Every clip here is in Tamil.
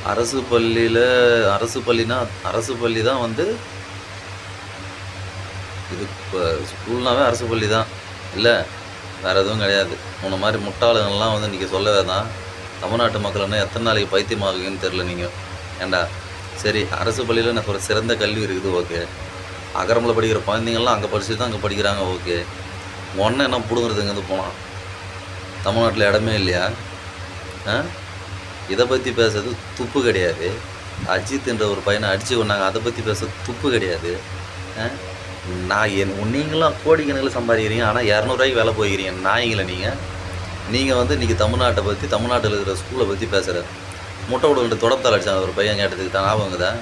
அரசு பள்ளியில் அரசு பள்ளி தான் வந்து இது. இப்போ ஸ்கூல்னாவே அரசு பள்ளி தான் இல்லை, வேறு எதுவும் கிடையாது. உன்னை மாதிரி முட்டாளுங்கள்லாம் வந்து இன்றைக்கி சொல்லவே தான் தமிழ்நாட்டு மக்கள் என்ன எத்தனை நாளைக்கு பைத்தியமாகுங்கன்னு தெரில நீங்கள். ஏண்டா சரி, அரசு பள்ளியில் நான் ஒரு சிறந்த கல்வி இருக்குது, ஓகே. அகரமில் படிக்கிற குழந்தைங்கள்லாம் அங்கே படித்து தான் அங்கே படிக்கிறாங்க, ஓகே. ஒன்றை என்ன பிடுங்குறது இங்கேருந்து போனால்? தமிழ்நாட்டில் இடமே இல்லையா? இதை பற்றி பேசுறது துப்பு கிடையாது. அஜித்ன்ற ஒரு பையனை அடித்து கொண்டாங்க, அதை பற்றி பேசுறது துப்பு கிடையாது. நீங்களாம் கோடிக்கணக்கில் சம்பாதிக்கிறீங்க, ஆனால் 200 வேலை போய்க்கிறீங்க நாய்களை. நீங்கள் வந்து இன்றைக்கி தமிழ்நாட்டை பற்றி, தமிழ்நாட்டில் இருக்கிற ஸ்கூலை பற்றி பேசுகிற. முட்டை விடுக்கிட்டு தொடர்த்தால் அடித்தாங்க ஒரு பையன் கேட்டதுக்கு தான் ஞாபகம் தான்.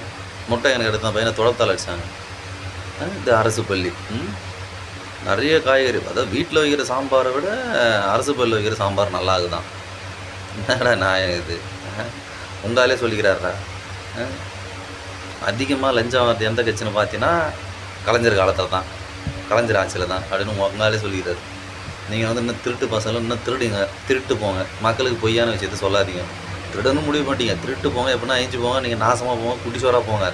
முட்டை எனக்கு எடுத்த பையனை தொடர்த்தால் அடித்தாங்க. இது அரசு பள்ளி. நிறைய காய்கறி, அதாவது வீட்டில் வைக்கிற சாம்பாரை விட அரசு பள்ளியில் வைக்கிற சாம்பார் நல்லா இருக்குதான். என்னடா நான் இது உங்களாலே சொல்லிக்கிறாரா? அதிகமாக லஞ்சம் வரது எந்த கட்சின்னு பார்த்தீங்கன்னா கலைஞர் காலத்தில் தான், கலைஞர் ஆட்சியில் தான் அப்படின்னு உங்களாலே சொல்லிக்கிறாரு. நீங்கள் வந்து இன்னும் திருட்டு பசங்களும் இன்னும் திருடுங்க, திருட்டு போங்க, மக்களுக்கு பொய்யான விஷயத்த சொல்லாதீங்க. திருடன்னு முடிவு பண்ணிட்டீங்க, திருட்டு போங்க, எப்படின்னா அழிஞ்சு போங்க, நீங்கள் நாசமாக போங்க, குட்டிச்சோராக போங்க,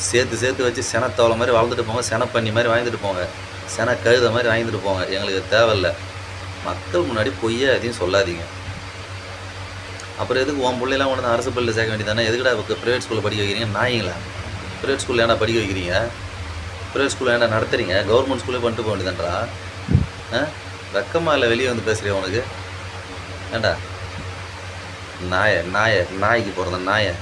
சேர்த்து வச்சு செனத்தவளை மாதிரி வளர்ந்துட்டு போங்க, செனப்பண்ணி மாதிரி வாங்கிட்டு போங்க, சென கழுத மாதிரி வாங்கிட்டு போங்க, எங்களுக்கு தேவையில்லை. மக்கள் முன்னாடி பொய்யா எதையும் சொல்லாதீங்க. அப்புறம் எதுக்கு உன் பிள்ளைலாம் கொண்டு அரசு பள்ளியில் சேர்க்க வேண்டியதானே? எதுக்கடா ப்ரைவேட் ஸ்கூலில் படிக்க வைக்கிறீங்க நாய்ங்களா? ப்ரைவேட் ஸ்கூலில் ஏன்னா படிக்க வைக்கிறீங்க? ப்ரைவேட் ஸ்கூலில் ஏன்னா நடத்துறீங்க? கவர்மெண்ட் ஸ்கூலே பண்ணிட்டு போக வேண்டியதான்றா? வெக்கமாக இல்லை வெளியே வந்து பேசுகிறேன் உனக்கு? ஏண்டா நாய்க்கு பிறந்த நாயை